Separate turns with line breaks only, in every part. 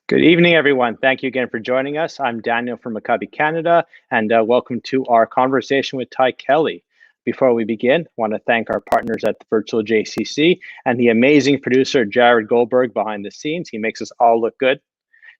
Good evening, everyone. Thank you again for joining us. I'm Daniel from Maccabi, Canada, and welcome to our conversation with Ty Kelley. Before we begin, I want to thank our partners at the Virtual JCC and the amazing producer, Jared Goldberg, behind the scenes. He makes us all look good.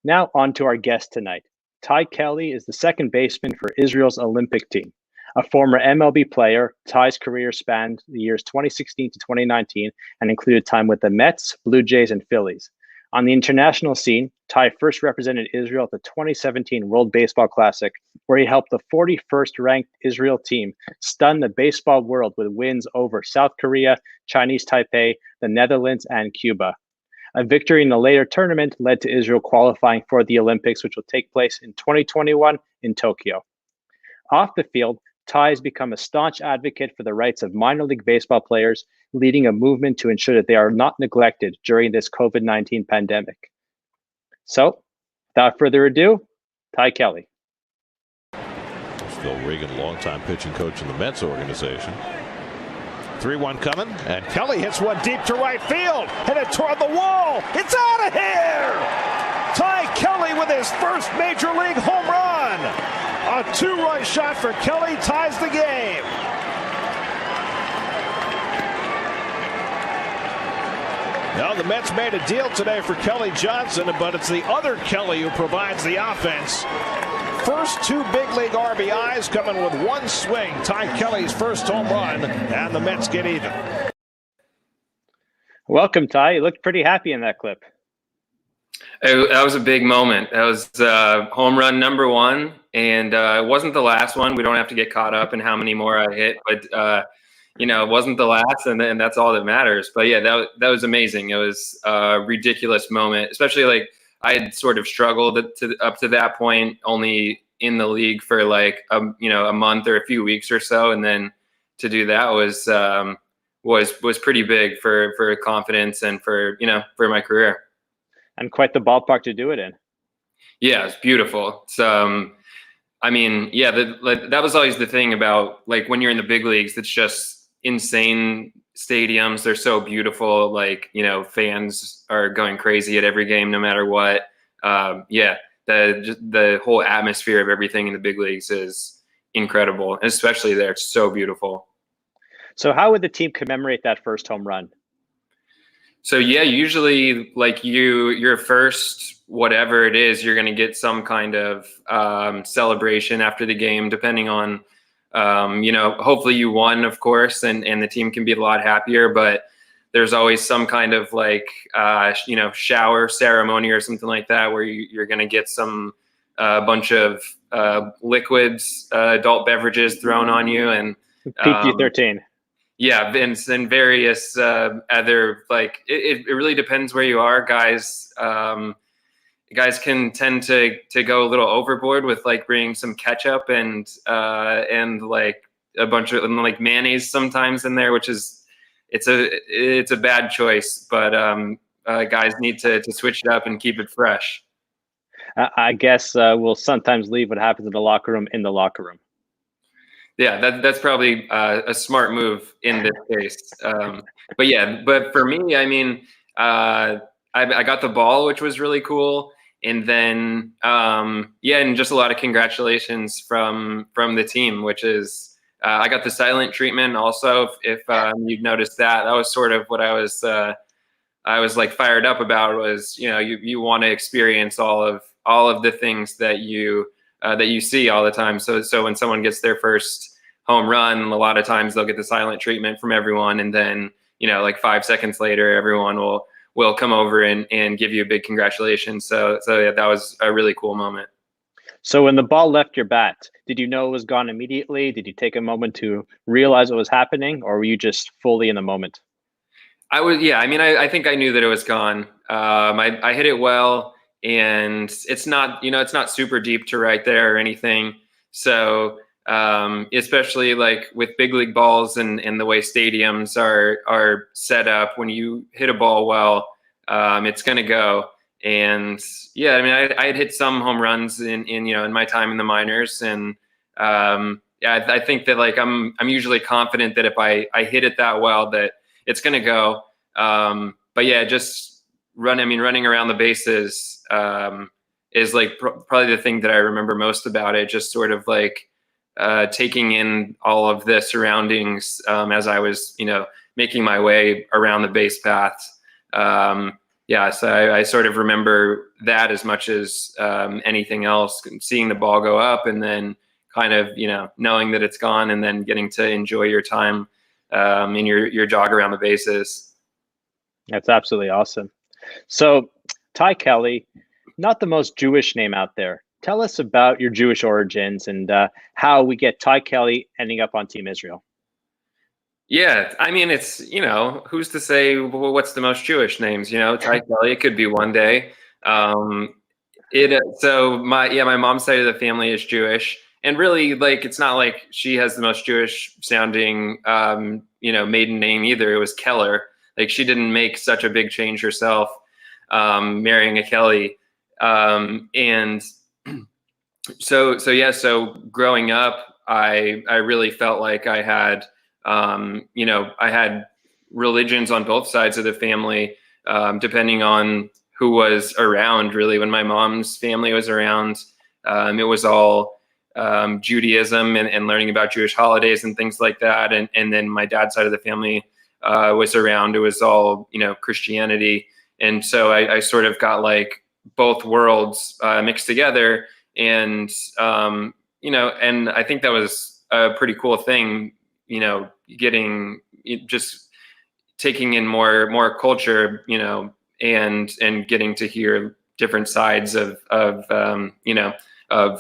Now, on to our guest tonight. Ty Kelley is the second baseman for Israel's Olympic team. A former MLB player, Ty's career spanned the years 2016 to 2019 and included time with the Mets, Blue Jays, and Phillies. On the international scene, Ty first represented Israel at the 2017 World Baseball Classic, where he helped the 41st ranked Israel team stun the baseball world with wins over South Korea, Chinese Taipei, the Netherlands, and Cuba. A victory in the later tournament led to Israel qualifying for the Olympics, which will take place in 2021 in Tokyo. Off the field, Ty has become a staunch advocate for the rights of minor league baseball players, leading a movement to ensure that they are not neglected during this COVID-19 pandemic. So, without further ado, Ty Kelley.
Phil Regan, longtime pitching coach in the Mets organization. 3-1 coming, and Kelley hits one deep to right field, headed toward the wall. It's out of here! Ty Kelley with his first major league home run. A two-run shot for Kelley ties the game. Now the Mets made a deal today for Kelly Johnson, but it's the other Kelley who provides the offense. First two big league RBIs coming with one swing. Ty Kelley's first home run, and the Mets get even.
Welcome, Ty. You looked pretty happy in that clip.
That was a big moment. That was home run number one, and it wasn't the last one. We don't have to get caught up in how many more I hit, but it wasn't the last, and that's all that matters. But yeah, that was amazing. It was a ridiculous moment, especially like I had sort of struggled up to that point, only in the league for like a month or a few weeks or so, and then to do that was pretty big for confidence and for my career.
And quite the ballpark to do it in.
Yeah, it's beautiful. So, that was always the thing about like when you're in the big leagues, it's just insane stadiums. They're so beautiful. Like, fans are going crazy at every game, no matter what. The whole atmosphere of everything in the big leagues is incredible. And especially there, it's so beautiful.
So how would the team commemorate that first home run?
So yeah, usually like your first whatever it is, you're going to get some kind of celebration after the game, depending on, hopefully you won, of course, and the team can be a lot happier. But there's always some kind of like shower ceremony or something like that where you're going to get some bunch of liquids, adult beverages thrown on you, and
PG-13.
Yeah, and various other, like, it really depends where you are. Guys can tend to go a little overboard with like bringing some ketchup and like a bunch of like mayonnaise sometimes in there, which is it's a bad choice. But guys need to switch it up and keep it fresh.
I guess we'll sometimes leave what happens in the locker room in the locker room.
Yeah, that's probably a smart move in this case. But for me, I got the ball, which was really cool. And then, and just a lot of congratulations from the team, which is I got the silent treatment also. If you'd noticed that was sort of what I was like fired up about was, you want to experience all of the things that you see all the time. So when someone gets their first home run, a lot of times they'll get the silent treatment from everyone. And then, like 5 seconds later, everyone will come over and give you a big congratulations. So yeah, that was a really cool moment.
So when the ball left your bat, did you know it was gone immediately? Did you take a moment to realize what was happening, or were you just fully in the moment?
I think I knew that it was gone. I hit it well. And it's not super deep to right there or anything. So especially like with big league balls and the way stadiums are set up, when you hit a ball well, it's going to go. And yeah, I had hit some home runs in my time in the minors, and yeah, I think that like I'm usually confident that if I hit it that well, that it's going to go. But yeah, just running around the bases is like probably the thing that I remember most about it. Just sort of like taking in all of the surroundings as I was, making my way around the base paths. Yeah, so I sort of remember that as much as anything else, seeing the ball go up and then kind of, knowing that it's gone and then getting to enjoy your time in your jog around the bases.
That's absolutely awesome. So, Ty Kelley, not the most Jewish name out there. Tell us about your Jewish origins and how we get Ty Kelley ending up on Team Israel.
Yeah, I mean, it's, who's to say what's the most Jewish names? Ty Kelley, it could be one day. So my mom's side of the family is Jewish, and really, like, it's not like she has the most Jewish sounding, maiden name either. It was Keller. Like, she didn't make such a big change herself, marrying a Kelley, and so growing up, I really felt like I had. I had religions on both sides of the family, depending on who was around. Really, when my mom's family was around, it was all Judaism and learning about Jewish holidays and things like that. And then my dad's side of the family was around. It was all, Christianity. And so I sort of got like both worlds mixed together. And, and I think that was a pretty cool thing, getting just taking in more culture, and getting to hear different sides of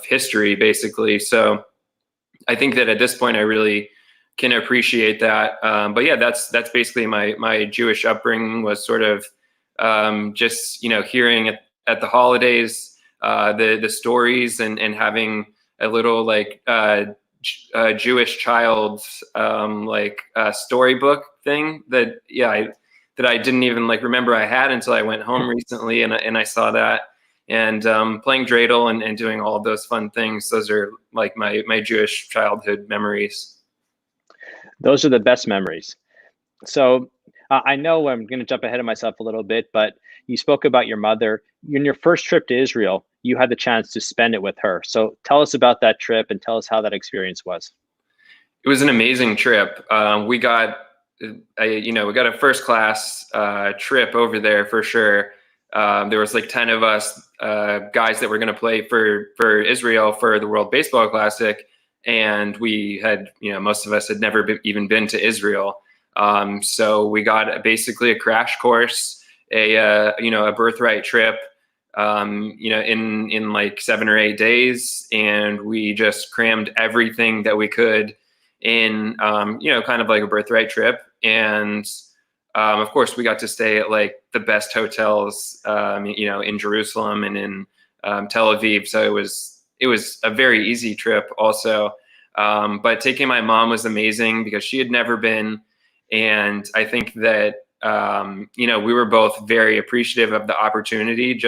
history, basically. So I think that at this point I really can appreciate that. But yeah, that's basically my Jewish upbringing was sort of just, hearing at the holidays, the stories and having a little like Jewish child's storybook thing that I didn't even like remember I had until I went home recently and I saw that, and playing dreidel and doing all of those fun things. Those are like my Jewish childhood memories.
Those are the best memories. So I know I'm going to jump ahead of myself a little bit, but you spoke about your mother. In your first trip to Israel, you had the chance to spend it with her. So tell us about that trip and tell us how that experience was.
It was an amazing trip. We got a first class trip over there for sure. There was like 10 of us guys that were going to play for Israel for the World Baseball Classic. And we had, most of us had never even been to Israel. So we got basically a crash course, a birthright trip, in like 7 or 8 days. And we just crammed everything that we could in, kind of like a birthright trip. And, of course we got to stay at like the best hotels, in Jerusalem and in, Tel Aviv. So it was a very easy trip also. But taking my mom was amazing because she had never been. And I think that, we were both very appreciative of the opportunity.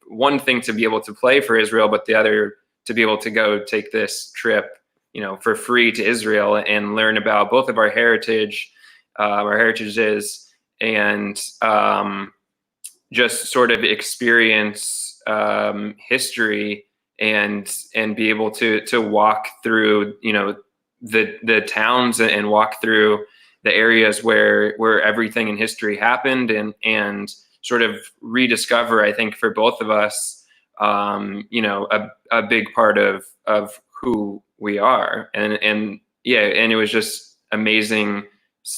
One thing to be able to play for Israel, but the other to be able to go take this trip, for free to Israel and learn about both of our heritages, and just sort of experience history and be able to walk through, the towns and walk through the areas where everything in history happened and sort of rediscover, I think for both of us, a big part of who we are. And it was just amazing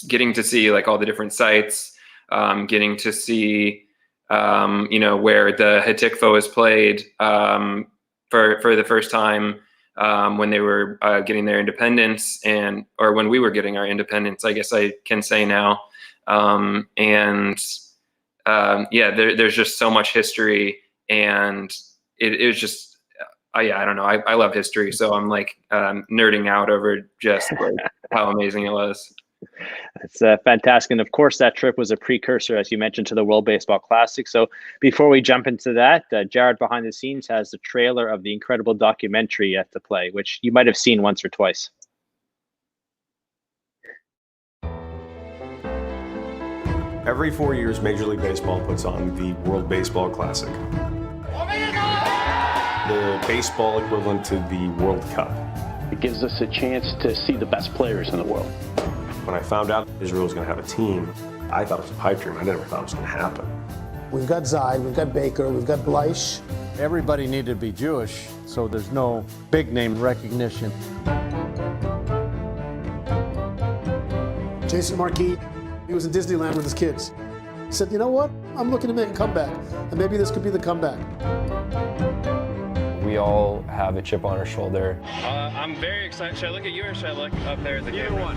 getting to see like all the different sites, getting to see, where the Hatikva was played, for the first time, when they were getting their independence or when we were getting our independence, I guess I can say now. There's just so much history, and it was just, I don't know. I love history. So I'm like nerding out over just like how amazing it was.
It's fantastic. And of course, that trip was a precursor, as you mentioned, to the World Baseball Classic. So before we jump into that, Jared behind the scenes has the trailer of the incredible documentary yet to play, which you might have seen once or twice.
Every 4 years, Major League Baseball puts on the World Baseball Classic. The baseball equivalent to the World Cup.
It gives us a chance to see the best players in the world.
When I found out Israel was going to have a team, I thought it was a pipe dream. I never thought it was going to happen.
We've got Zide, we've got Baker, we've got Bleish.
Everybody needed to be Jewish, so there's no big name recognition.
Jason Marquis, he was in Disneyland with his kids. He said, you know what? I'm looking to make a comeback, and maybe this could be the comeback.
We all have a chip on our shoulder.
I'm very excited. Should I look at you or should I look up there at the camera?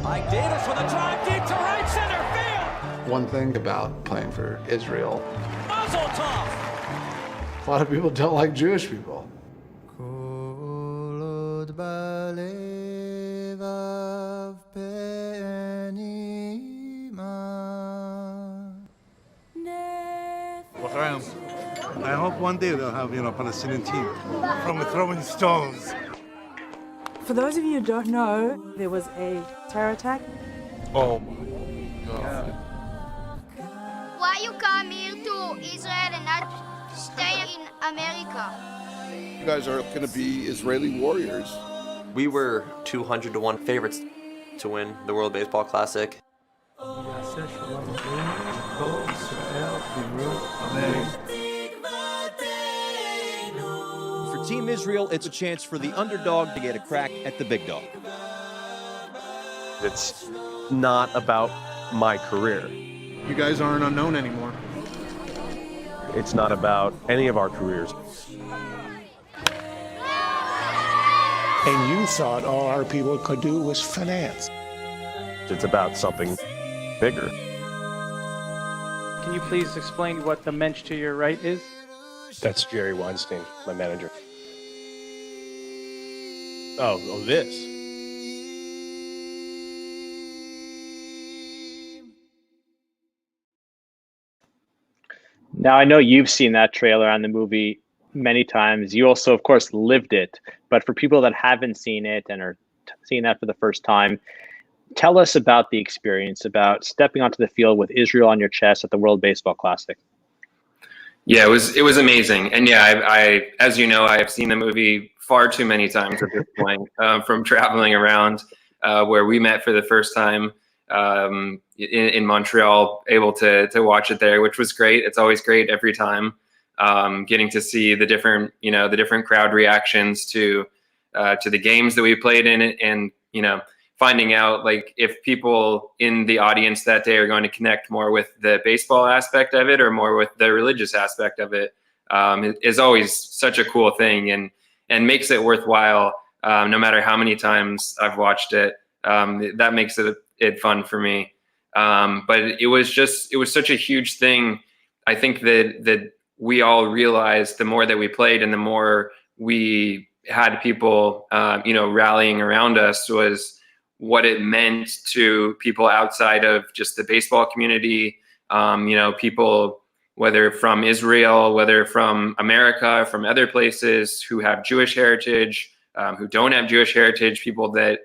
Mike Davis with a drive deep to right center field.
One thing about playing for Israel,
Mazel tov.
a lot of people don't like Jewish people.
I hope one day they'll have, a Palestinian team from throwing stones.
For those of you who don't know, there was a terror attack.
Oh my God.
Why you come here to Israel and not stay in America?
You guys are going to be Israeli warriors.
We were 200-1 favorites to win the World Baseball Classic.
For Team Israel, it's a chance for the underdog to get a crack at the big dog.
It's not about my career.
You guys aren't unknown anymore.
It's not about any of our careers.
And you thought all our people could do was finance.
It's about something bigger.
Can you please explain what the mensch to your right is?
That's Jerry Weinstein, my manager. Oh, this.
Now, I know you've seen that trailer on the movie many times. You also, of course, lived it. But for people that haven't seen it and are seeing that for the first time, tell us about the experience, about stepping onto the field with Israel on your chest at the World Baseball Classic.
Yeah, it was amazing. And yeah, I as you know, I have seen the movie far too many times at this point, from traveling around, where we met for the first time in Montreal, able to watch it there, which was great. It's always great every time, getting to see the different crowd reactions to the games that we played in it, and finding out like if people in the audience that day are going to connect more with the baseball aspect of it or more with the religious aspect of it, is always such a cool thing, and makes it worthwhile. No matter how many times I've watched it, that makes it fun for me. But it was such a huge thing. I think that we all realized the more that we played and the more we had people, rallying around us, was what it meant to people outside of just the baseball community. People, whether from Israel, whether from America, from other places, who have Jewish heritage, who don't have Jewish heritage, people that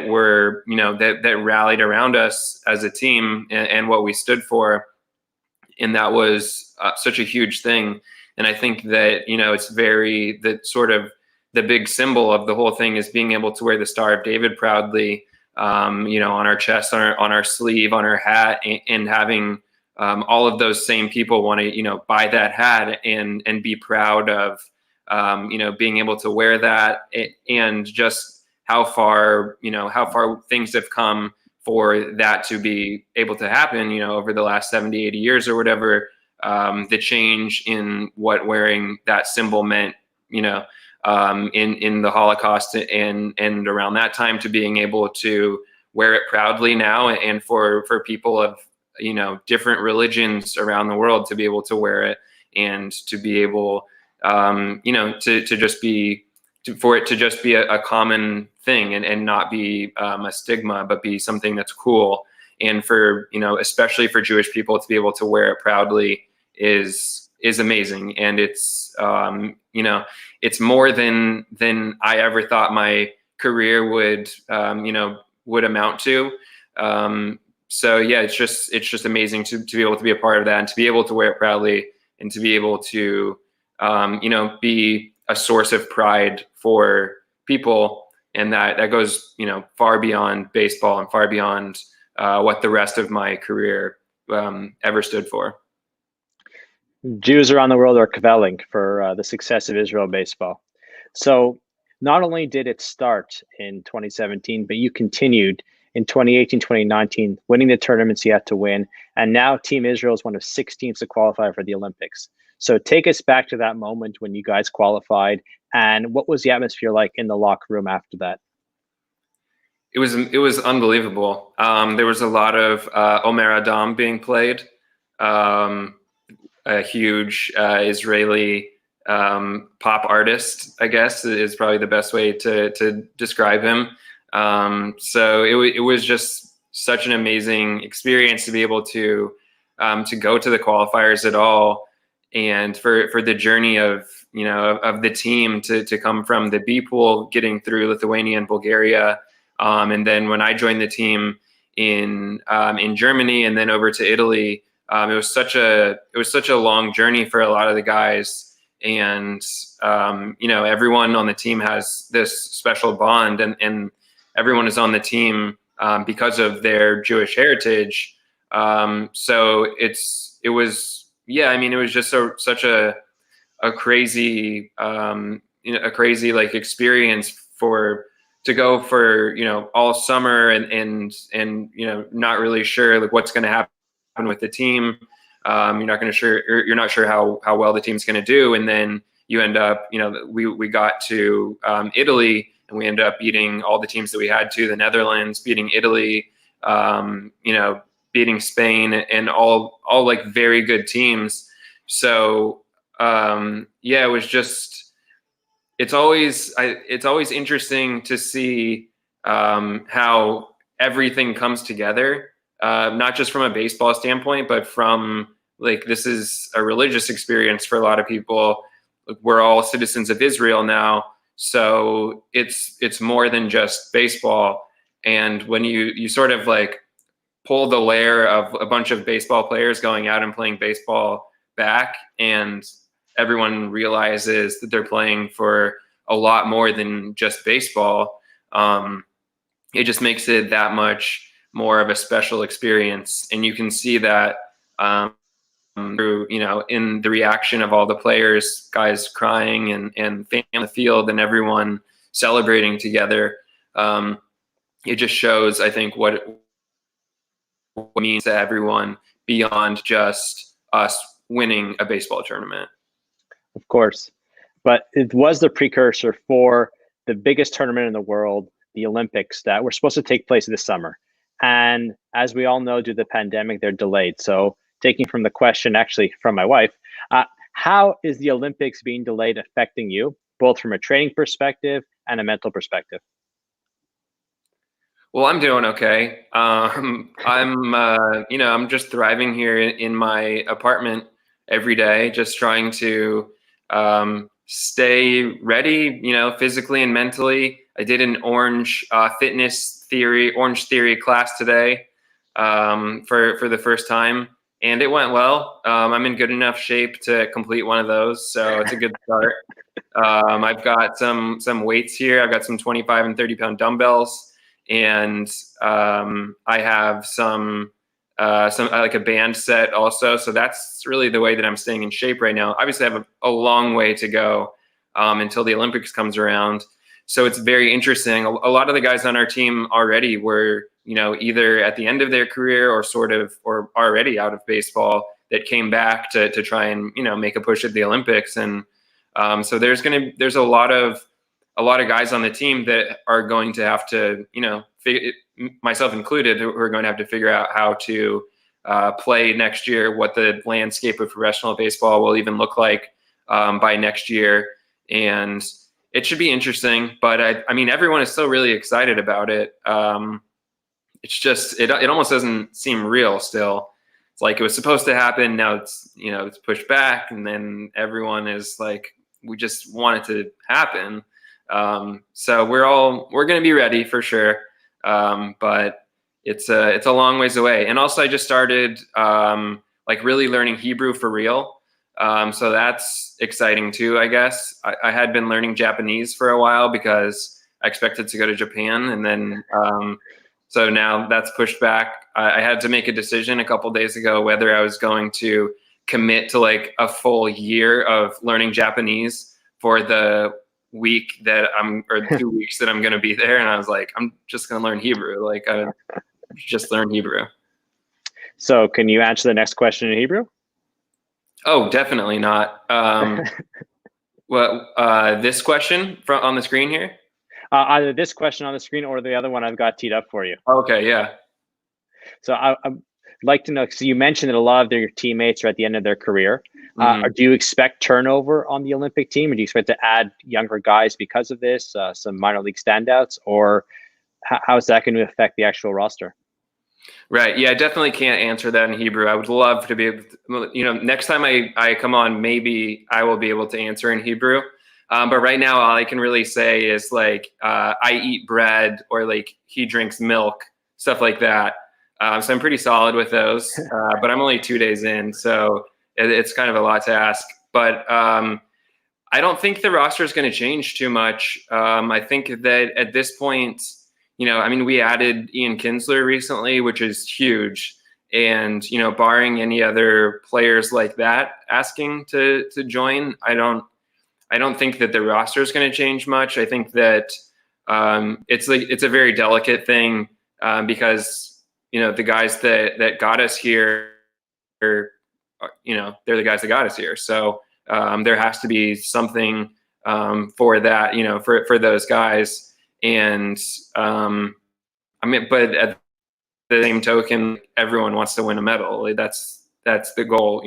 were, that rallied around us as a team and what we stood for. And that was such a huge thing. And I think that, it's that sort of the big symbol of the whole thing is being able to wear the Star of David proudly, on our chest, on our sleeve, on our hat, and having all of those same people want to, buy that hat and be proud of, being able to wear that, and just how far things have come for that to be able to happen, over the last 70, 80 years or whatever, the change in what wearing that symbol meant, in the Holocaust and around that time, to being able to wear it proudly now, and for people of, different religions around the world to be able to wear it, and to be able, to just be for it to just be a common thing and not be a stigma, but be something that's cool. And for, especially for Jewish people to be able to wear it proudly is amazing. And it's, it's more than I ever thought my career would amount to. So yeah, it's just amazing to be able to be a part of that and to be able to wear it proudly and to be able to, be a source of pride for people. And that goes, far beyond baseball and far beyond what the rest of my career ever stood for.
Jews around the world are cavelling for the success of Israel baseball. So not only did it start in 2017, but you continued in 2018, 2019, winning the tournaments you had to win. And now Team Israel is one of 6 teams to qualify for the Olympics. So take us back to that moment when you guys qualified, and what was the atmosphere like in the locker room after that?
It was unbelievable. There was a lot of Omer Adam being played, a huge Israeli pop artist, I guess is probably the best way to describe him. So it was just such an amazing experience to be able to go to the qualifiers at all, and for the journey of the team to come from the B pool, getting through Lithuania and Bulgaria, and then when I joined the team in Germany and then over to Italy, it was such a long journey for a lot of the guys, and everyone on the team has this special bond, and everyone is on the team because of their Jewish heritage. So it was just such a crazy like experience to go for all summer and not really sure like what's going to happen with the team. You're not sure how well the team's going to do, and then you end up we got to Italy, and we ended up beating all the teams that we had to, the Netherlands, beating Italy, beating Spain, and all like very good teams. So it was just, it's always interesting to see how everything comes together, not just from a baseball standpoint, but from like, this is a religious experience for a lot of people. We're all citizens of Israel now. So it's more than just baseball. And when you sort of like pull the layer of a bunch of baseball players going out and playing baseball back, and everyone realizes that they're playing for a lot more than just baseball, it just makes it that much more of a special experience. And you can see that through, in the reaction of all the players, guys crying and fans on the field and everyone celebrating together. It just shows, I think, what it means to everyone beyond just us winning a baseball tournament.
Of course, but it was the precursor for the biggest tournament in the world, the Olympics, that were supposed to take place this summer. And as we all know, due to the pandemic, they're delayed. So taking from the question, actually from my wife, how is the Olympics being delayed affecting you, both from a training perspective and a mental perspective?
Well, I'm doing okay. I'm just thriving here in my apartment every day, just trying to stay ready, physically and mentally. I did an orange theory class today for the first time, and it went well. I'm in good enough shape to complete one of those, so it's a good start. I've got some weights here. I've got some 25 and 30 pound dumbbells. And I have some like a band set also. So that's really the way that I'm staying in shape right now. Obviously, I have a long way to go until the Olympics comes around. So it's very interesting. A lot of the guys on our team already were, either at the end of their career or already out of baseball, that came back to try and, make a push at the Olympics. And so there's a lot of guys on the team that are going to have to, myself included, who are going to have to figure out how to play next year, what the landscape of professional baseball will even look like by next year. And it should be interesting. But I mean, everyone is still really excited about it. It's just it almost doesn't seem real still. It's like it was supposed to happen. Now it's it's pushed back, and then everyone is like, we just want it to happen. So we're going to be ready for sure. But it's a long ways away. And also I just started like really learning Hebrew for real. So that's exciting too, I guess. I had been learning Japanese for a while because I expected to go to Japan, and then so now that's pushed back. I had to make a decision a couple days ago whether I was going to commit to like a full year of learning Japanese for the week that or 2 weeks that I'm going to be there. And I was like, I'm just going to learn Hebrew. Like, I just learn Hebrew.
So can you answer the next question in Hebrew?
Oh, definitely not. This question on the screen here?
Either this question on the screen or the other one I've got teed up for you.
Okay, yeah.
So I'd like to know, so you mentioned that a lot of your teammates are at the end of their career. Do you expect turnover on the Olympic team, or do you expect to add younger guys because of this, some minor league standouts, or how is that going to affect the actual roster?
Right. Yeah, I definitely can't answer that in Hebrew. I would love to be able to, next time I come on, maybe I will be able to answer in Hebrew. But right now, all I can really say is like, I eat bread, or like he drinks milk, stuff like that. So I'm pretty solid with those, but I'm only 2 days in, so it's kind of a lot to ask. But I don't think the roster is going to change too much. I think that at this point, I mean, we added Ian Kinsler recently, which is huge. And, barring any other players like that asking to join, I don't think that the roster is going to change much. I think that it's a very delicate thing because, the guys that got us here, they're the guys that got us here. So there has to be something for that, for those guys. And I mean, but at the same token, everyone wants to win a medal. That's the goal,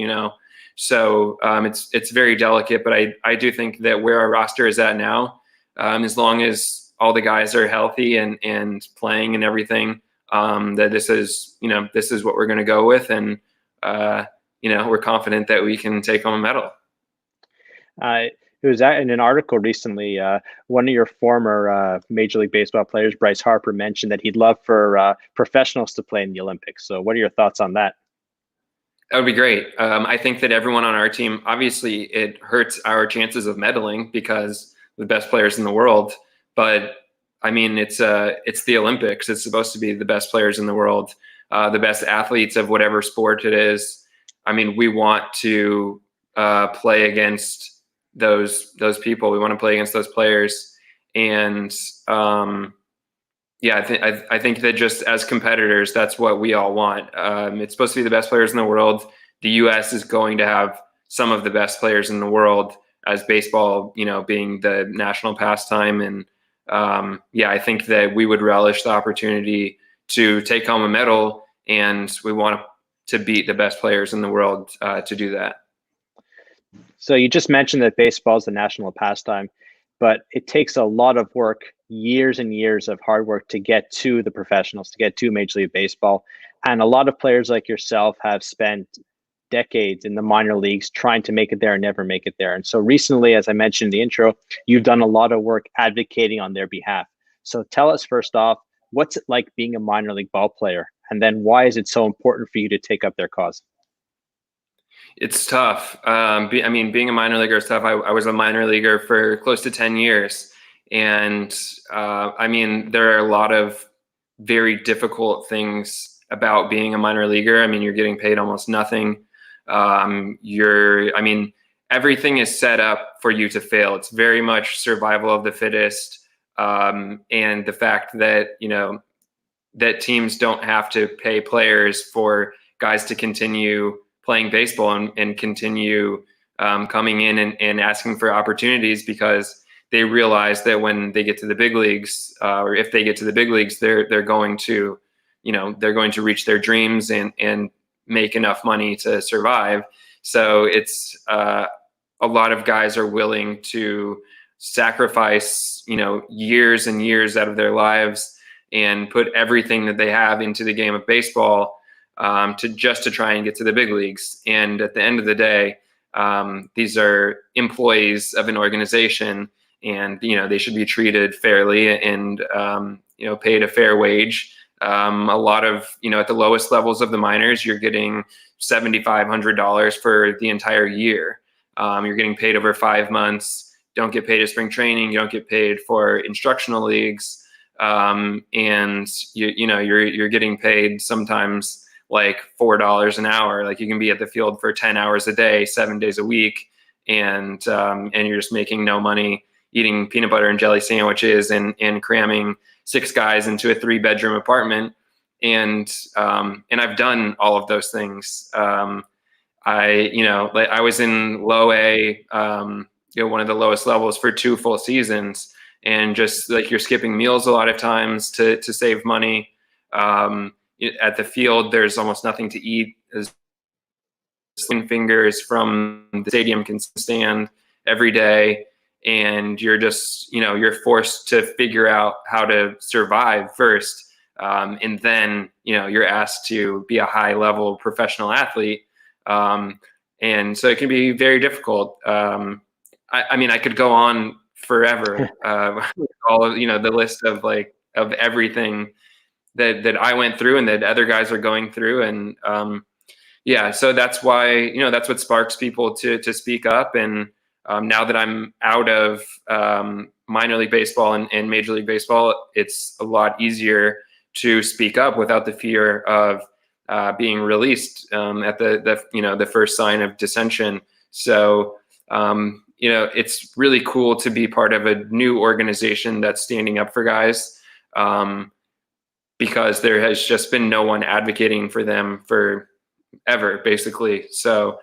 So it's very delicate, but I do think that where our roster is at now, as long as all the guys are healthy and playing and everything, that this is what we're going to go with, and we're confident that we can take home a medal.
It was in an article recently, one of your former Major League Baseball players, Bryce Harper, mentioned that he'd love for professionals to play in the Olympics. So what are your thoughts on that?
That would be great. I think that everyone on our team, obviously it hurts our chances of medaling because the best players in the world, but I mean, it's the Olympics. It's supposed to be the best players in the world, the best athletes of whatever sport it is. I mean, we want to play against those people. We want to play against those players, and I think that just as competitors, that's what we all want. It's supposed to be the best players in the world. The U.S. is going to have some of the best players in the world, as baseball, being the national pastime. And I think that we would relish the opportunity to take home a medal, and we want to beat the best players in the world to do that.
So you just mentioned that baseball is the national pastime, but it takes a lot of work, years and years of hard work to get to the professionals, to get to Major League Baseball. And a lot of players like yourself have spent decades in the minor leagues trying to make it there and never make it there. And so recently, as I mentioned in the intro, you've done a lot of work advocating on their behalf. So tell us first off, what's it like being a minor league ball player? And then why is it so important for you to take up their cause?
It's tough. Being a minor leaguer is tough. I was a minor leaguer for close to 10 years. And there are a lot of very difficult things about being a minor leaguer. I mean, you're getting paid almost nothing. Everything is set up for you to fail. It's very much survival of the fittest. And the fact that, that teams don't have to pay players for guys to continue playing baseball and continue coming in and asking for opportunities, because they realize that when they get to the big leagues, or if they get to the big leagues, they're going to reach their dreams and make enough money to survive. So it's a lot of guys are willing to sacrifice, years and years out of their lives and put everything that they have into the game of baseball to try and get to the big leagues. And at the end of the day, these are employees of an organization, and they should be treated fairly and paid a fair wage. A lot of at the lowest levels of the minors, you're getting $7,500 for the entire year. You're getting paid over 5 months. Don't get paid at spring training. You don't get paid for instructional leagues, and you're getting paid sometimes like $4 an hour. Like you can be at the field for 10 hours a day, 7 days a week, and you're just making no money, eating peanut butter and jelly sandwiches and cramming 6 guys into a 3-bedroom apartment. And I've done all of those things. I was in low A, one of the lowest levels for 2 full seasons, and just like you're skipping meals a lot of times to save money. At the field, there's almost nothing to eat. As fingers from the stadium can stand every day, and you're just you're forced to figure out how to survive first, and then you're asked to be a high level professional athlete, and so it can be very difficult. I mean, I could go on forever, all of the list of everything that I went through and that other guys are going through, and so that's why that's what sparks people to speak up. And now that I'm out of minor league baseball and Major League Baseball, it's a lot easier to speak up without the fear of being released at the first sign of dissension. So it's really cool to be part of a new organization that's standing up for guys, because there has just been no one advocating for them forever, basically. So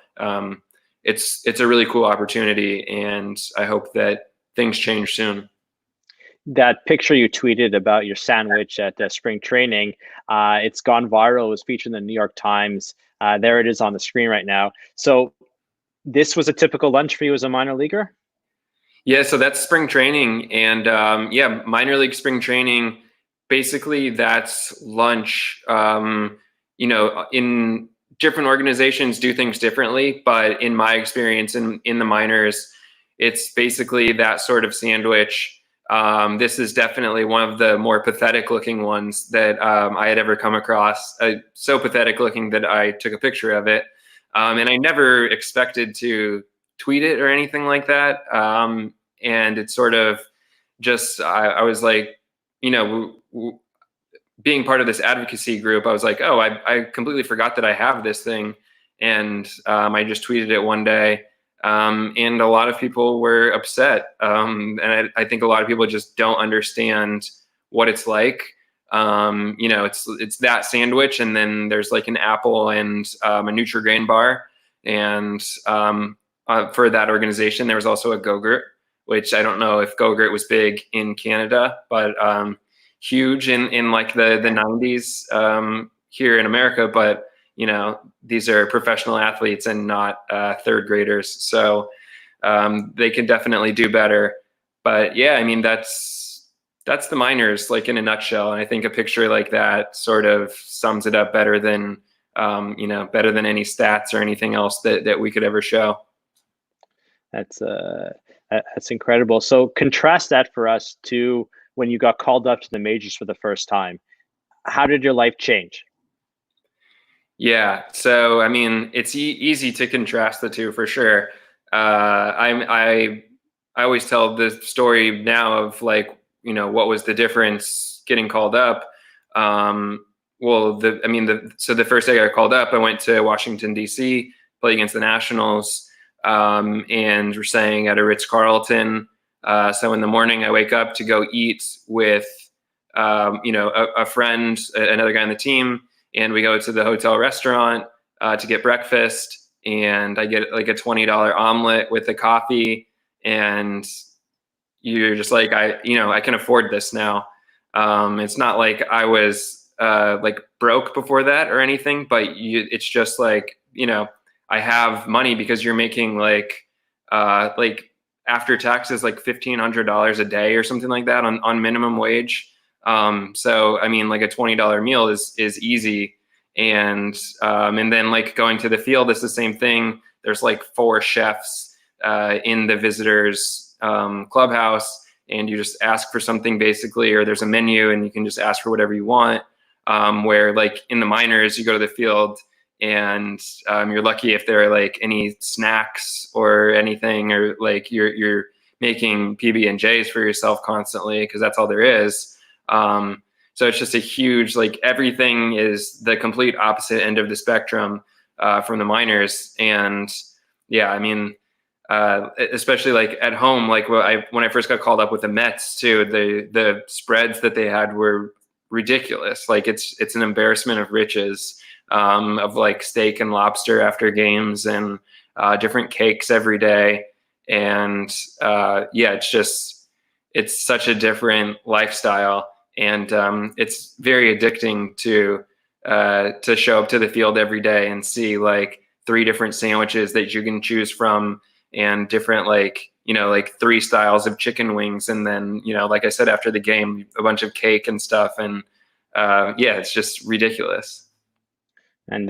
it's a really cool opportunity, and I hope that things change soon.
That picture you tweeted about your sandwich at spring training, it's gone viral. It was featured in the New York Times. There it is on the screen right now. So this was a typical lunch for you as a minor leaguer?
Yeah, so that's spring training. And minor league spring training, basically that's lunch. In different organizations do things differently, but in my experience in the minors, it's basically that sort of sandwich. This is definitely one of the more pathetic looking ones that I had ever come across. So pathetic looking that I took a picture of it. And I never expected to tweet it or anything like that. And it's sort of just, I was like, being part of this advocacy group, I was like, oh, I completely forgot that I have this thing. And I just tweeted it one day. And a lot of people were upset. And I think a lot of people just don't understand what it's like. It's that sandwich, and then there's like an apple and a Nutri-Grain bar. And for that organization, there was also a Go-Gurt, which I don't know if Go-Gurt was big in Canada, but huge in like the 90s here in America. But these are professional athletes and not third graders, so they can definitely do better. But yeah, I mean, that's the minors, like in a nutshell. And I think a picture like that sort of sums it up better than better than any stats or anything else that we could ever show.
That's incredible. So contrast that for us to when you got called up to the majors for the first time. How did your life change?
Yeah, so I mean, it's easy to contrast the two for sure. I always tell the story now of like, what was the difference getting called up? So the first day I got called up, I went to Washington, D.C., played against the Nationals, and we're staying at a Ritz-Carlton. So in the morning, I wake up to go eat with, a friend, another guy on the team, and we go to the hotel restaurant to get breakfast, and I get like a $20 omelet with a coffee, and you're just like, I can afford this now. It's not like I was like broke before that or anything, but it's just like, I have money because you're making like after taxes like $1,500 a day or something like that on minimum wage. So I mean, like a $20 meal is easy. And then like going to the field is the same thing. There's like 4 chefs in the visitors clubhouse, and you just ask for something basically, or there's a menu and you can just ask for whatever you want. Where like in the minors, you go to the field and you're lucky if there are like any snacks or anything, or like you're making PB&Js for yourself constantly because that's all there is. So it's just a huge, like everything is the complete opposite end of the spectrum from the minors. And yeah, I mean, especially like at home, like when I first got called up with the Mets too, the spreads that they had were ridiculous. Like it's an embarrassment of riches, of like steak and lobster after games and different cakes every day. And yeah, it's such a different lifestyle. And it's very addicting to show up to the field every day and see like 3 different sandwiches that you can choose from, and different like 3 styles of chicken wings, and then like I said, after the game, a bunch of cake and stuff, and yeah, it's just ridiculous.
And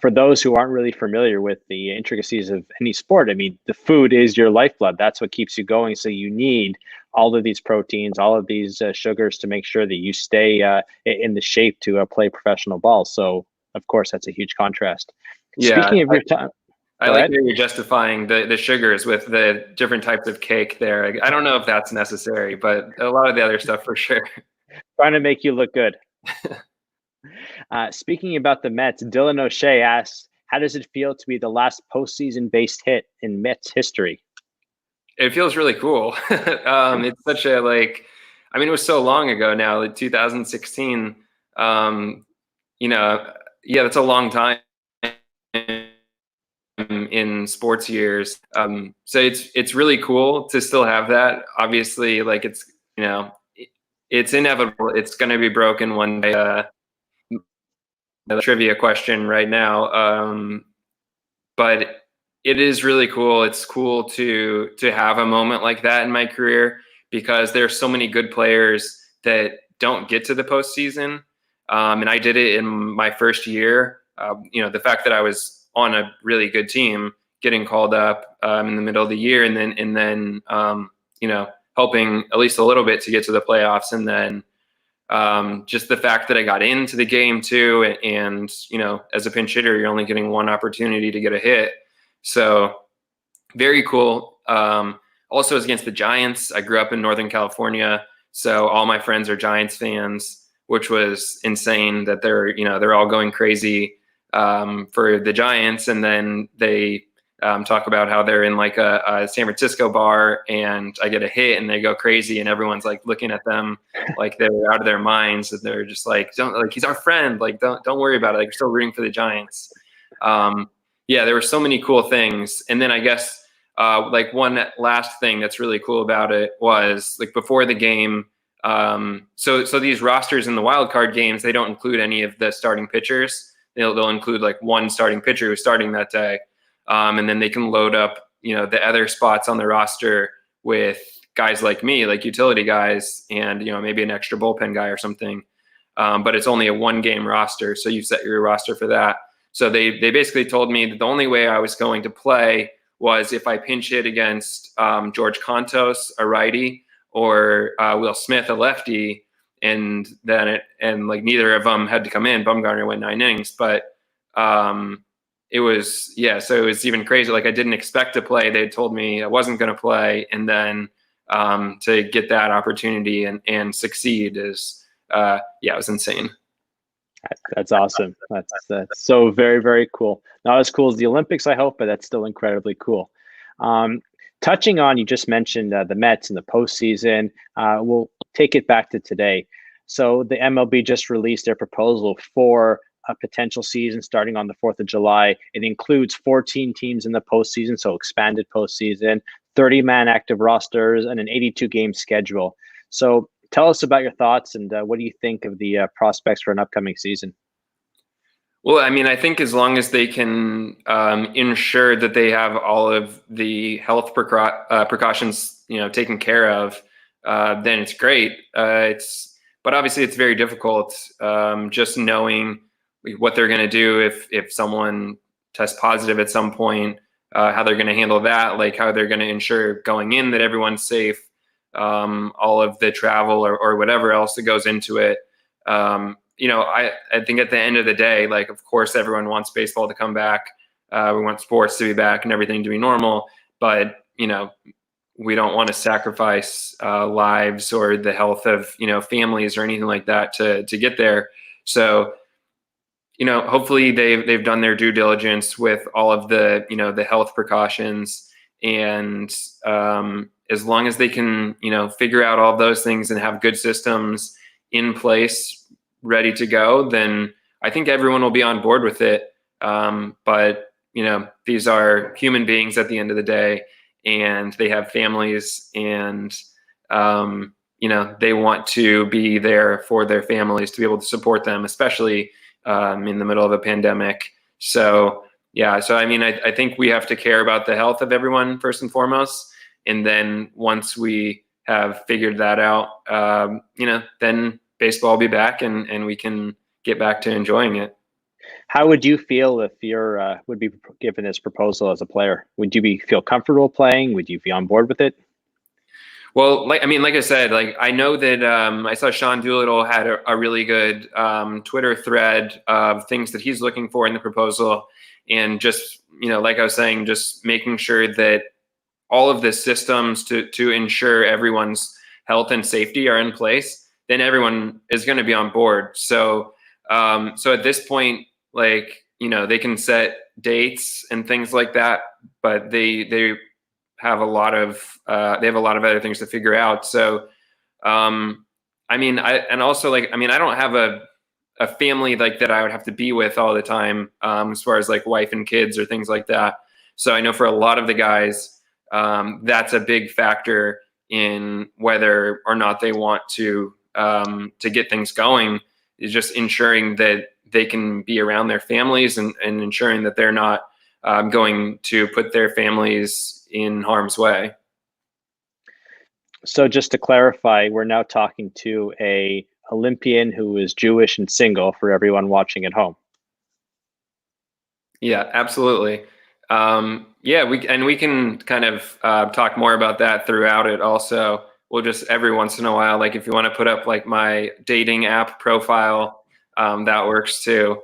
for those who aren't really familiar with the intricacies of any sport, I mean, the food is your lifeblood. That's what keeps you going. So you need all of these proteins, all of these sugars to make sure that you stay in the shape to play professional ball. So, of course, that's a huge contrast.
Yeah,
Speaking of your time,
I like that you're justifying the sugars with the different types of cake there. I don't know if that's necessary, but a lot of the other stuff for sure.
Trying to make you look good. Speaking about the Mets, Dylan O'Shea asks, how does it feel to be the last postseason-based hit in Mets history?
It feels really cool. It's such a I mean, it was so long ago now, like 2016. Yeah, that's a long time in sports years. So it's really cool to still have that. Obviously, like it's inevitable. It's going to be broken one day. The trivia question right now, but it is really cool. It's cool to have a moment like that in my career, because there's so many good players that don't get to the postseason, and I did it in my first year. The fact that I was on a really good team, getting called up in the middle of the year, and then helping at least a little bit to get to the playoffs, and then just the fact that I got into the game too, and as a pinch hitter, you're only getting one opportunity to get a hit. So very cool. Also, was against the Giants. I grew up in Northern California, so all my friends are Giants fans, which was insane that they're all going crazy for the Giants. And then they talk about how they're in like a San Francisco bar, and I get a hit and they go crazy, and everyone's like looking at them like they're out of their minds, and they're just like, don't, like, he's our friend, like don't worry about it, like, you're still rooting for the Giants. Yeah, there were so many cool things. And then I guess like one last thing that's really cool about it was like before the game, so these rosters in the wild card games, they don't include any of the starting pitchers. They'll include like one starting pitcher who's starting that day. And then they can load up, the other spots on the roster with guys like me, like utility guys, and, maybe an extra bullpen guy or something. But it's only a 1-game roster, so you set your roster for that. So they basically told me that the only way I was going to play was if I pinch hit against George Contos, a righty, or Will Smith, a lefty, and then like neither of them had to come in. Bumgarner went 9 innings, but it was, so it was even crazy. Like I didn't expect to play. They told me I wasn't going to play. And then to get that opportunity and succeed is, it was insane.
That's awesome. That's so very, very cool. Not as cool as the Olympics, I hope, but that's still incredibly cool. Touching on, you just mentioned the Mets and the postseason. We'll take it back to today. So the MLB just released their proposal for a potential season starting on the 4th of July. It includes 14 teams in the postseason, so expanded postseason, 30-man active rosters, and an 82-game schedule. So tell us about your thoughts, and what do you think of the prospects for an upcoming season?
Well, I mean, I think as long as they can ensure that they have all of the health precautions, taken care of, then it's great. But obviously it's very difficult just knowing what they're going to do if someone tests positive at some point, how they're going to handle that, like how they're going to ensure going in that everyone's safe, all of the travel or whatever else that goes into it. I think at the end of the day, like, of course, everyone wants baseball to come back. We want sports to be back and everything to be normal. But, we don't want to sacrifice lives or the health of, families or anything like that to get there. So, hopefully they've done their due diligence with all of the, the health precautions. And as long as they can, figure out all of those things and have good systems in place, ready to go, then I think everyone will be on board with it. But, these are human beings at the end of the day, and they have families, and, they want to be there for their families to be able to support them, especially in the middle of a pandemic. So, yeah, I mean, I think we have to care about the health of everyone first and foremost. And then once we have figured that out, then baseball will be back and we can get back to enjoying it.
How would you feel if you're would be given this proposal as a player? Would you feel comfortable playing? Would you be on board with it?
Well, like I said, like I know that I saw Sean Doolittle had a really good Twitter thread of things that he's looking for in the proposal, and just like I was saying, just making sure that all of the systems to ensure everyone's health and safety are in place, then everyone is going to be on board. So at this point, like, they can set dates and things like that, but they have a lot of other things to figure out. So, I mean, I don't have a family like that I would have to be with all the time, as far as like wife and kids or things like that. So I know for a lot of the guys, that's a big factor in whether or not they want to get things going, is just ensuring that they can be around their families and ensuring that they're not going to put their families in harm's way.
So just to clarify, we're now talking to a Olympian who is Jewish and single, for everyone watching at home.
Yeah, absolutely. We can kind of talk more about that throughout it also. We'll just every once in a while, like if you want to put up like my dating app profile, that works too.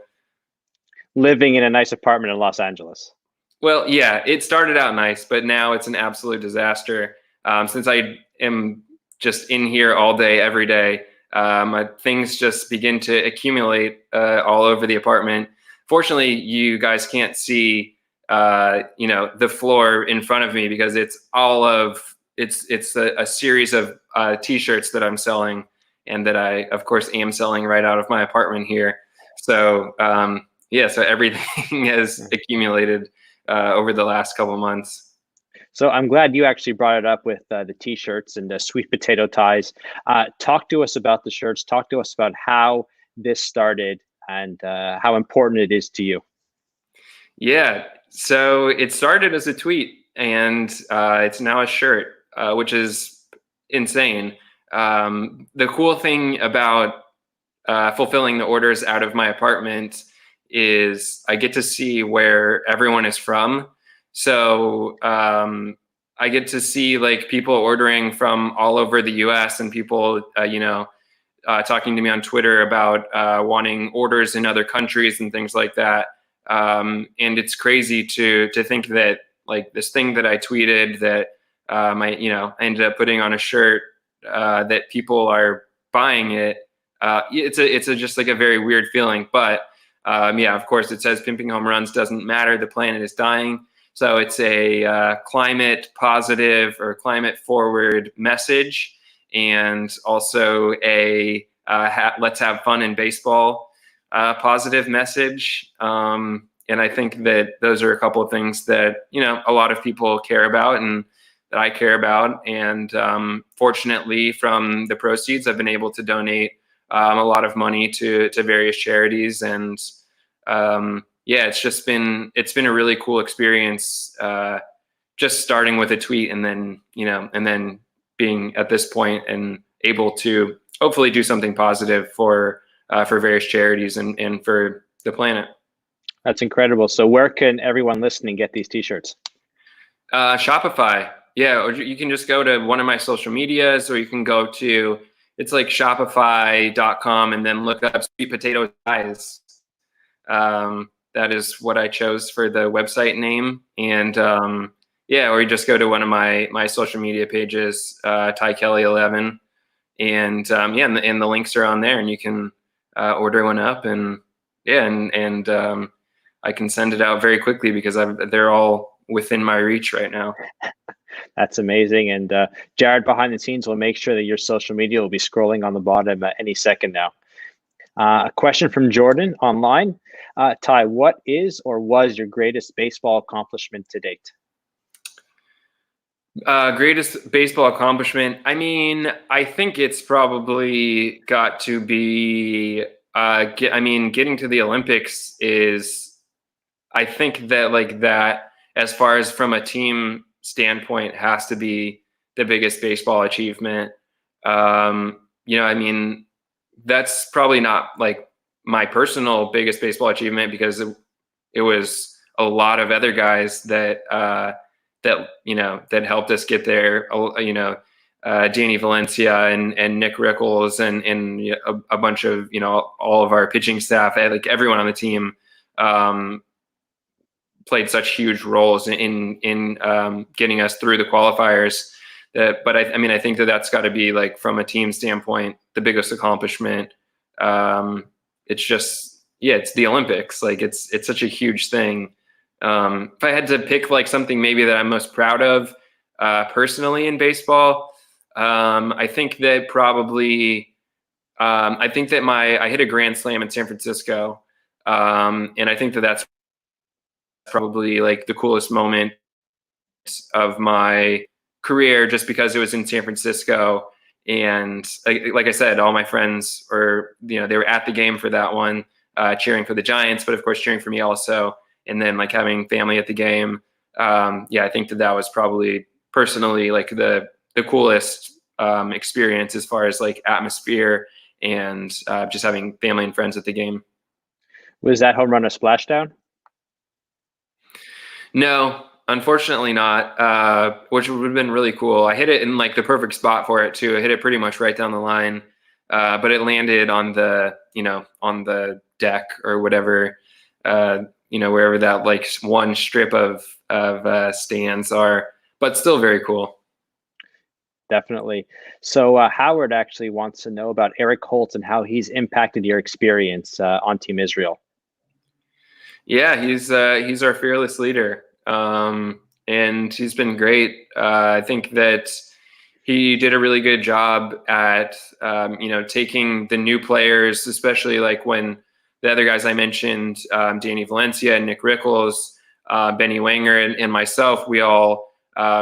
Living in a nice apartment in Los Angeles.
Well, yeah, it started out nice, but now it's an absolute disaster. Since I am just in here all day, every day, things just begin to accumulate all over the apartment. Fortunately, you guys can't see, the floor in front of me, because it's a series of T-shirts that I'm selling, and that I, of course, am selling right out of my apartment here. So, so everything has accumulated over the last couple of months.
So I'm glad you actually brought it up with the T-shirts and the sweet potato ties. Talk to us about the shirts. Talk to us about how this started and how important it is to you. Yeah,
so it started as a tweet, and it's now a shirt, which is insane. The cool thing about fulfilling the orders out of my apartment is I get to see where everyone is from. So I get to see like people ordering from all over the US, and people, talking to me on Twitter about wanting orders in other countries and things like that. And it's crazy to think that like this thing that I tweeted that I ended up putting on a shirt, that people are buying it. It's just like a very weird feeling. But of course it says pimping home runs doesn't matter. The planet is dying. So it's a climate positive or climate forward message, and also a let's have fun in baseball positive message. And I think that those are a couple of things that, a lot of people care about and that I care about. And fortunately, from the proceeds, I've been able to donate a lot of money to various charities. And yeah, it's been a really cool experience. Just starting with a tweet and then being at this point and able to hopefully do something positive for various charities and for the planet.
That's incredible. So where can everyone listening get these t-shirts?
Shopify. Yeah, or you can just go to one of my social medias, or you can go to, it's like shopify.com and then look up Sweet Potato Ties. That is what I chose for the website name. And yeah, or you just go to one of my social media pages, Ty Kelley 11. And yeah, and the links are on there, and you can order one up, and yeah, and I can send it out very quickly because they're all within my reach right now.
That's amazing. And Jared, behind the scenes, will make sure that your social media will be scrolling on the bottom any second now. A question from Jordan online. Ty, what is or was your greatest baseball accomplishment to date?
Greatest baseball accomplishment. I mean, I think it's probably got to be, getting to the Olympics is, I think that like that, as far as from a team standpoint, has to be the biggest baseball achievement. I mean, that's probably not like my personal biggest baseball achievement, because it was a lot of other guys that helped us get there. Danny Valencia and Nick Rickles and a bunch of all of our pitching staff, like everyone on the team, played such huge roles in getting us through the qualifiers. But I think that's got to be, like, from a team standpoint, the biggest accomplishment. It's just, yeah, it's the Olympics. Like, it's such a huge thing. If I had to pick like something maybe that I'm most proud of personally in baseball, I think that probably I hit a grand slam in San Francisco, and I think that's probably like the coolest moment of my career, just because it was in San Francisco, and like I said, all my friends were they were at the game for that one, cheering for the Giants, but of course cheering for me also. And then like having family at the game. Yeah, I think that was probably personally like the coolest experience as far as like atmosphere and just having family and friends at the game.
Was that home run a splashdown?
No, unfortunately not, which would have been really cool. I hit it in like the perfect spot for it too. I hit it pretty much right down the line, but it landed on the deck or whatever, wherever that like one strip of stands are, but still very cool.
Definitely. So Howard actually wants to know about Eric Holt and how he's impacted your experience on Team Israel.
Yeah, he's our fearless leader, and he's been great. I think that he did a really good job at taking the new players, especially like when the other guys I mentioned, Danny Valencia and Nick Rickles, Benny Wanger, and myself, we all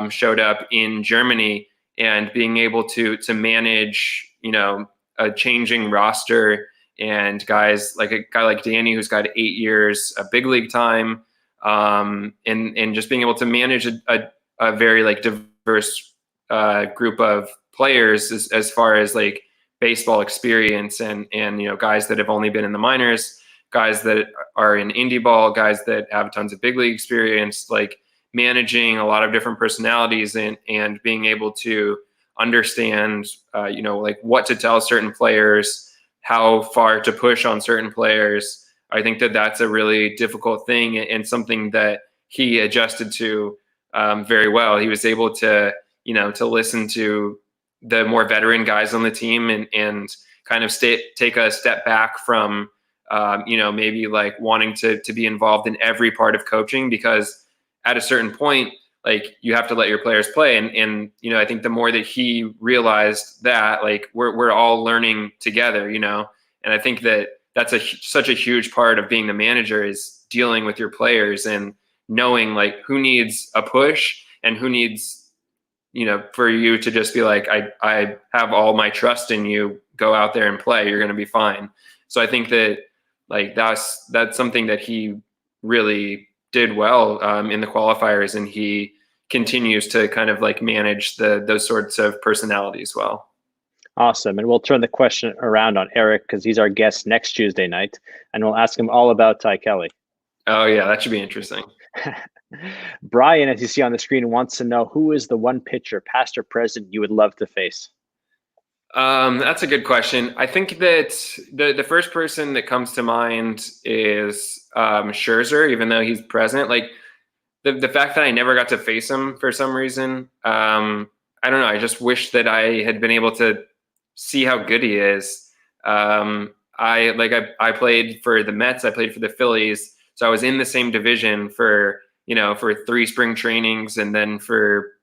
showed up in Germany, and being able to manage, a changing roster, and guys like a guy like Danny, who's got 8 years of big league time, and just being able to manage a very like diverse group of players as far as like baseball experience, and guys that have only been in the minors, guys that are in indie ball, guys that have tons of big league experience, like managing a lot of different personalities and being able to understand, like what to tell certain players, how far to push on certain players. I think that that's a really difficult thing, and something that he adjusted to very well. He was able to, to listen to the more veteran guys on the team and kind of take a step back from, maybe like wanting to be involved in every part of coaching, because at a certain point, like you have to let your players play. And I think the more that he realized that, like we're all learning together, and I think that that's such a huge part of being the manager, is dealing with your players and knowing like who needs a push and who needs, for you to just be like, I have all my trust in you, go out there and play, you're going to be fine. So I think that Like that's something that he really did well in the qualifiers, and he continues to kind of like manage those sorts of personalities well.
Awesome. And we'll turn the question around on Eric because he's our guest next Tuesday night, and we'll ask him all about Ty Kelley.
Oh yeah, that should be interesting.
Brian, as you see on the screen, wants to know who is the one pitcher, past or present, you would love to face?
That's a good question. I think that the first person that comes to mind is Scherzer, even though he's present. Like the fact that I never got to face him for some reason, I don't know. I just wish that I had been able to see how good he is. I played for the Mets. I played for the Phillies. So I was in the same division for 3 spring trainings, and then for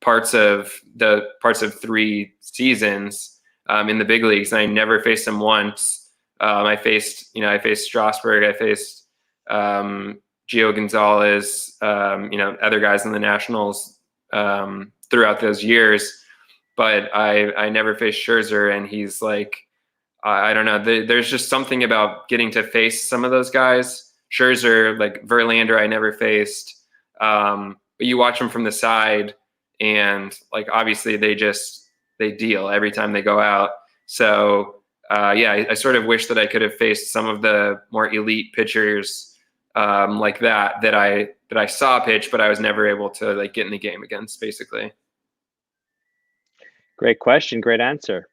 parts of 3 seasons in the big leagues. And I never faced him once. I faced Strasburg. I faced Gio Gonzalez. Other guys in the Nationals throughout those years, but I never faced Scherzer, and he's like, I don't know. There's just something about getting to face some of those guys. Scherzer, like Verlander, I never faced. But you watch them from the side, and like obviously they deal every time they go out. So I sort of wish that I could have faced some of the more elite pitchers like that I saw pitch, but I was never able to like get in the game against, basically.
Great question, great answer.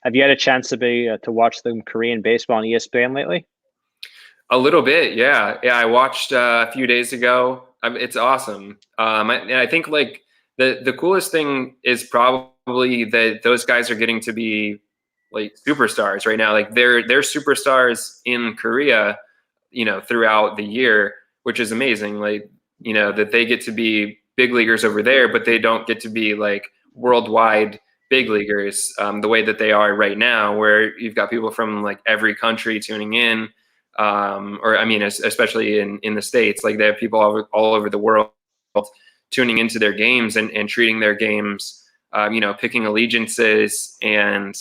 Have you had a chance to watch the Korean baseball on ESPN lately?
A little bit, yeah. I watched a few days ago. It's awesome. I think like the coolest thing is probably that those guys are getting to be like superstars right now. Like they're superstars in Korea, throughout the year, which is amazing. Like, that they get to be big leaguers over there, but they don't get to be like worldwide big leaguers the way that they are right now, where you've got people from like every country tuning in. Especially in the States, like they have people all over the world tuning into their games and treating their games, picking allegiances and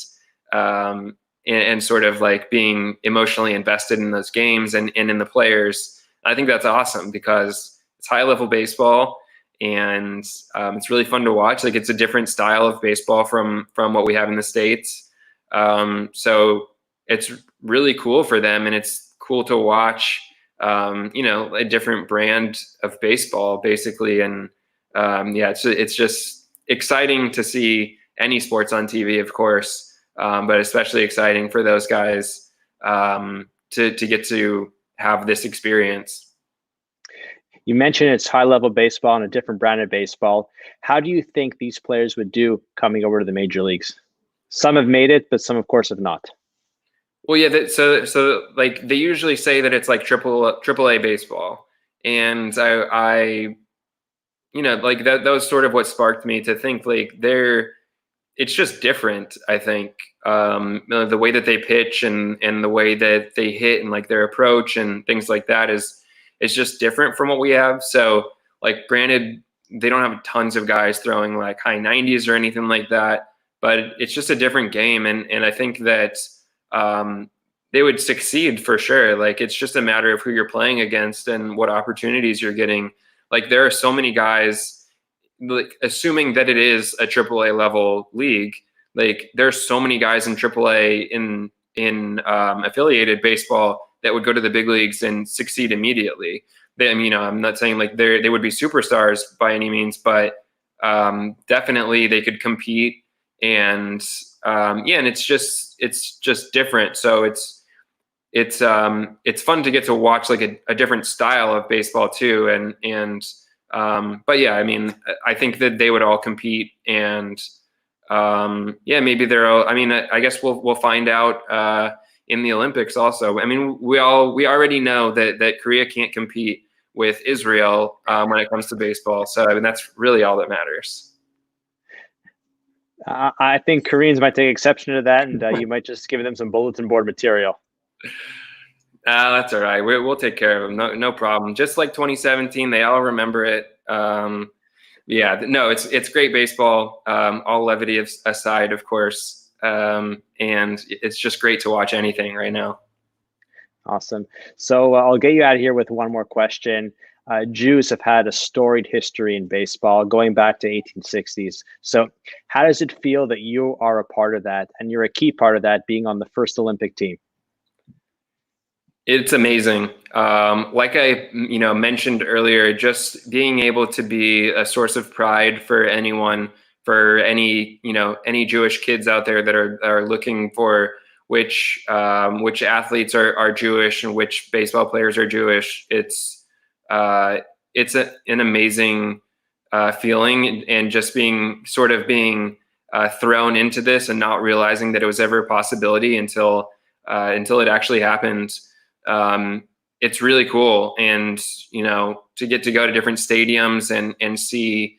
sort of like being emotionally invested in those games and in the players. I think that's awesome because it's high level baseball, and it's really fun to watch. Like it's a different style of baseball from what we have in the States. So it's really cool for them, and it's cool to watch, a different brand of baseball, basically. And it's just exciting to see any sports on TV, of course, but especially exciting for those guys to get to have this experience.
You mentioned it's high-level baseball and a different brand of baseball. How do you think these players would do coming over to the major leagues? Some have made it, but some, of course, have not.
Well, yeah. So like they usually say that it's like AAA baseball, and I like that was sort of what sparked me to think like it's just different. I think the way that they pitch and the way that they hit and like their approach and things like that is just different from what we have. So like, granted, they don't have tons of guys throwing like high 90s or anything like that, but it's just a different game, and I think that they would succeed for sure. Like it's just a matter of who you're playing against and what opportunities you're getting. Like there are so many guys, like assuming that it is a AAA level league, like there's so many guys in AAA in affiliated baseball that would go to the big leagues and succeed immediately. I'm not saying like they would be superstars by any means, but definitely they could compete. And and it's just different. So it's fun to get to watch like a different style of baseball too. But yeah, I think that they would all compete, and maybe I guess we'll find out in the Olympics also. We already know that Korea can't compete with Israel when it comes to baseball. So that's really all that matters.
I think Koreans might take exception to that, and you might just give them some bulletin board material.
That's all right. We'll take care of them. No problem. Just like 2017, they all remember it. It's great baseball. All levity aside, of course. And it's just great to watch anything right now.
Awesome. So I'll get you out of here with one more question. Jews have had a storied history in baseball going back to 1860s. So how does it feel that you are a part of that and you're a key part of that, being on the first Olympic team?
It's amazing. Like I, mentioned earlier, just being able to be a source of pride for anyone, for any Jewish kids out there that are looking for which athletes are Jewish and which baseball players are Jewish. It's an amazing feeling, and just being thrown into this and not realizing that it was ever a possibility until it actually happened. It's really cool. And, to get to go to different stadiums and see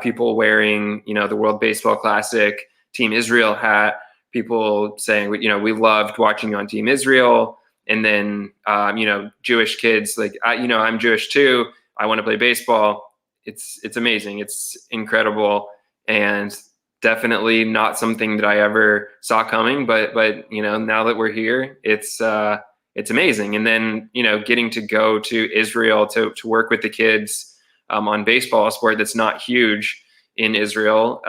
people wearing, the World Baseball Classic Team Israel hat, people saying, we loved watching you on Team Israel. And then, Jewish kids like, I'm Jewish too. I want to play baseball. It's amazing. It's incredible. And definitely not something that I ever saw coming, but now that we're here, it's amazing. And then, getting to go to Israel to work with the kids on baseball, a sport that's not huge in Israel,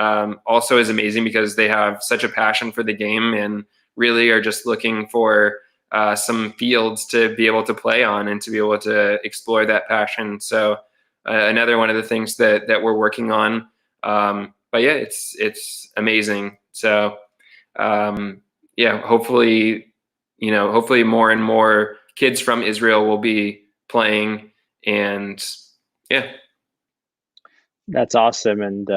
also is amazing, because they have such a passion for the game and really are just looking for some fields to be able to play on and to be able to explore that passion. So another one of the things that we're working on. But yeah, it's amazing. So hopefully more and more kids from Israel will be playing, and yeah.
That's awesome. And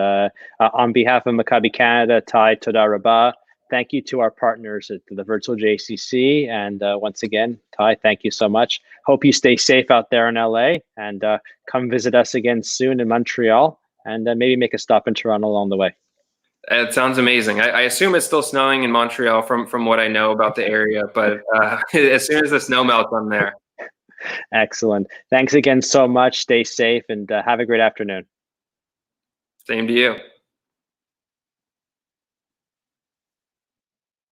on behalf of Maccabi Canada, Ty, Toda Rabah, thank you to our partners at the Virtual JCC. And once again, Ty, thank you so much. Hope you stay safe out there in LA, and come visit us again soon in Montreal, and maybe make a stop in Toronto along the way.
It sounds amazing. I assume it's still snowing in Montreal from what I know about the area, but as soon as the snow melts, I'm there.
Excellent. Thanks again so much. Stay safe, and have a great afternoon.
Same to you.